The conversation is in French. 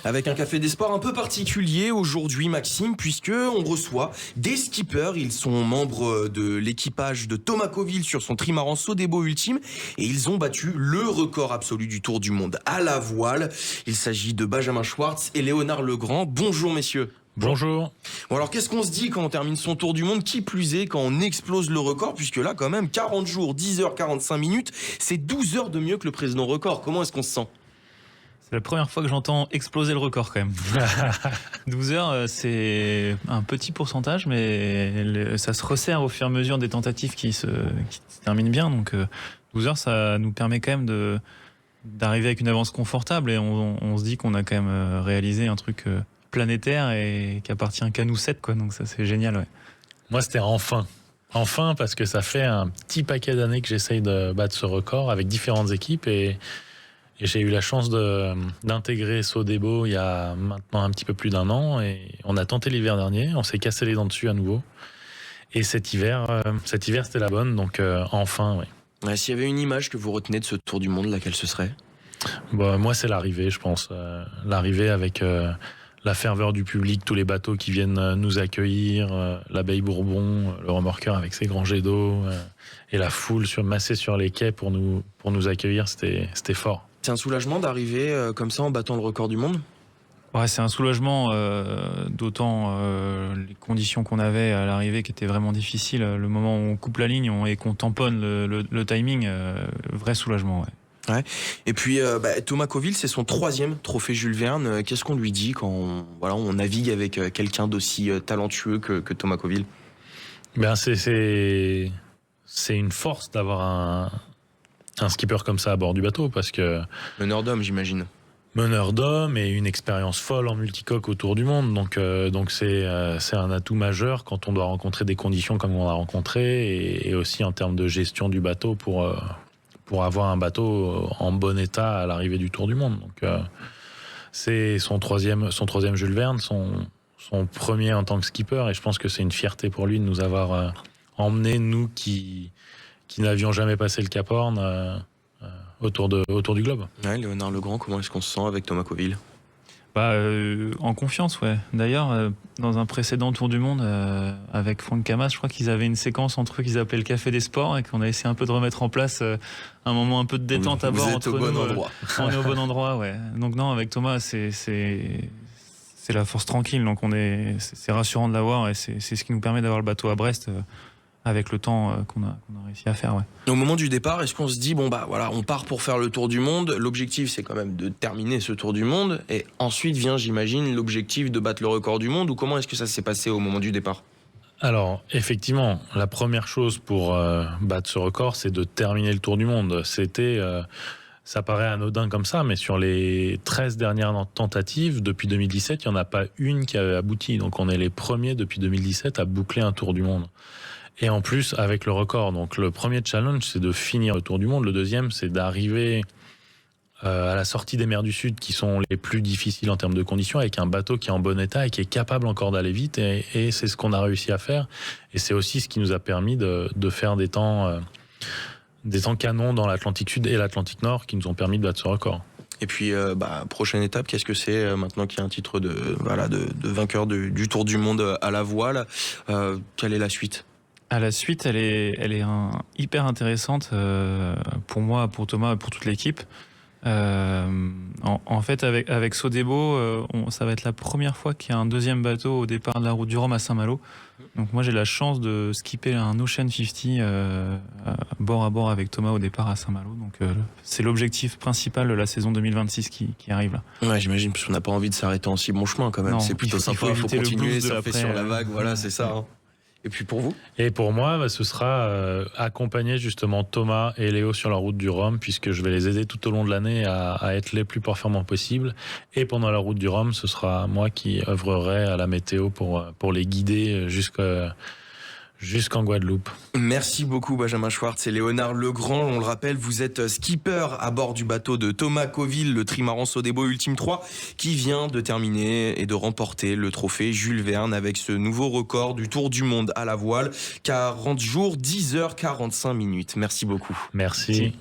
Avec un café des sports un peu particulier aujourd'hui, Maxime, puisque on reçoit des skippers. Ils sont membres de l'équipage de Thomas Coville sur son trimaran Sodebo Ultime et ils ont battu le record absolu du Tour du Monde à la voile. Il s'agit de Benjamin Schwartz et Léonard Legrand. Bonjour messieurs. Bonjour. Bon alors qu'est-ce qu'on se dit quand on termine son Tour du Monde, qui plus est quand on explose le record, puisque là quand même 40 jours, 10 heures 45 minutes, c'est 12 heures de mieux que le précédent record. Comment est-ce qu'on se sent ? C'est la première fois que j'entends exploser le record quand même. 12 heures, c'est un petit pourcentage, mais ça se resserre au fur et à mesure des tentatives qui se terminent bien. Donc 12 heures, ça nous permet quand même d'arriver avec une avance confortable et on se dit qu'on a quand même réalisé un truc planétaire et qui appartient qu'à nous 7, quoi. Donc ça, c'est génial, ouais. Moi, c'était enfin. Enfin, parce que ça fait un petit paquet d'années que j'essaye de battre ce record avec différentes équipes et j'ai eu la chance d'intégrer Sodebo il y a maintenant un petit peu plus d'un an et on a tenté l'hiver dernier, on s'est cassé les dents dessus à nouveau et cet hiver c'était la bonne, donc enfin, oui. Ouais, s'il y avait une image que vous retenez de ce Tour du Monde, laquelle ce serait ? Bon, moi, c'est l'arrivée, je pense. L'arrivée avec la ferveur du public, tous les bateaux qui viennent nous accueillir, l'Abeille Bourbon, le remorqueur avec ses grands jets d'eau et la foule massée sur les quais pour nous accueillir, c'était fort. C'est un soulagement d'arriver comme ça en battant le record du monde ? Ouais, c'est un soulagement, d'autant les conditions qu'on avait à l'arrivée qui étaient vraiment difficiles. Le moment où on coupe la ligne et qu'on tamponne le timing, vrai soulagement, ouais. Ouais. Et puis Thomas Coville, c'est son 3e trophée Jules Verne. Qu'est-ce qu'on lui dit quand on navigue avec quelqu'un d'aussi talentueux que Thomas Coville ? Ben c'est une force d'avoir un skipper comme ça à bord du bateau, parce que Meneur d'homme, j'imagine. Meneur d'homme et une expérience folle en multicoque autour du monde, donc c'est un atout majeur quand on doit rencontrer des conditions comme on a rencontré et aussi en termes de gestion du bateau pour avoir un bateau en bon état à l'arrivée du Tour du Monde. Donc c'est son troisième Jules Verne, son premier en tant que skipper, et je pense que c'est une fierté pour lui de nous avoir emmenés, nous qui n'avions jamais passé le Cap Horn, autour du globe. Ouais, Léonard Legrand, comment est-ce qu'on se sent avec Thomas Coville ? En confiance, ouais. D'ailleurs, dans un précédent Tour du Monde, avec Franck Camas, je crois qu'ils avaient une séquence entre eux qu'ils appelaient le Café des Sports et qu'on a essayé un peu de remettre en place un moment un peu de détente à bord entre nous. Vous êtes au bon endroit. On est au bon endroit, ouais. Donc non, avec Thomas, c'est la force tranquille. Donc c'est rassurant de l'avoir et c'est ce qui nous permet d'avoir le bateau à Brest avec le temps qu'on a réussi à faire, ouais. Au moment du départ, est-ce qu'on se dit on part pour faire le Tour du Monde, l'objectif c'est quand même de terminer ce Tour du Monde et ensuite vient, j'imagine, l'objectif de battre le record du monde, ou comment est-ce que ça s'est passé au moment du départ ? Alors, effectivement, la première chose pour battre ce record, c'est de terminer le Tour du Monde. Ça paraît anodin comme ça, mais sur les 13 dernières tentatives, depuis 2017, il n'y en a pas une qui avait abouti. Donc on est les premiers depuis 2017 à boucler un Tour du Monde. Et en plus, avec le record. Donc le premier challenge, c'est de finir le Tour du Monde. Le deuxième, c'est d'arriver à la sortie des mers du Sud, qui sont les plus difficiles en termes de conditions, avec un bateau qui est en bon état et qui est capable encore d'aller vite. Et c'est ce qu'on a réussi à faire. Et c'est aussi ce qui nous a permis de faire des temps canons dans l'Atlantique Sud et l'Atlantique Nord, qui nous ont permis de battre ce record. Et puis, prochaine étape, qu'est-ce que c'est maintenant qu'il y a un titre de vainqueur du Tour du Monde à la voile ? Quelle est la suite ? À la suite, elle est hyper intéressante pour moi, pour Thomas et pour toute l'équipe. En fait, avec Sodebo, ça va être la première fois qu'il y a un deuxième bateau au départ de la route du Rhum à Saint-Malo. Donc moi, j'ai la chance de skipper un Ocean 50 bord à bord avec Thomas au départ à Saint-Malo. Donc c'est l'objectif principal de la saison 2026 qui arrive là. Ouais, j'imagine, parce qu'on n'a pas envie de s'arrêter en si bon chemin quand même. Non, c'est plutôt sympa, il faut continuer, surfer sur la vague, voilà, c'est ça. Hein. Et puis pour vous ? Et pour moi, ce sera accompagner justement Thomas et Léo sur la route du Rhum, puisque je vais les aider tout au long de l'année à être les plus performants possibles. Et pendant la route du Rhum, ce sera moi qui œuvrerai à la météo pour les guider jusqu'en Guadeloupe. Merci beaucoup Benjamin Schwartz et Léonard Legrand. On le rappelle, vous êtes skipper à bord du bateau de Thomas Coville, le trimaran Sodebo Ultime 3, qui vient de terminer et de remporter le trophée Jules Verne avec ce nouveau record du Tour du Monde à la voile. 40 jours, 10 heures 45 minutes. Merci beaucoup. Merci.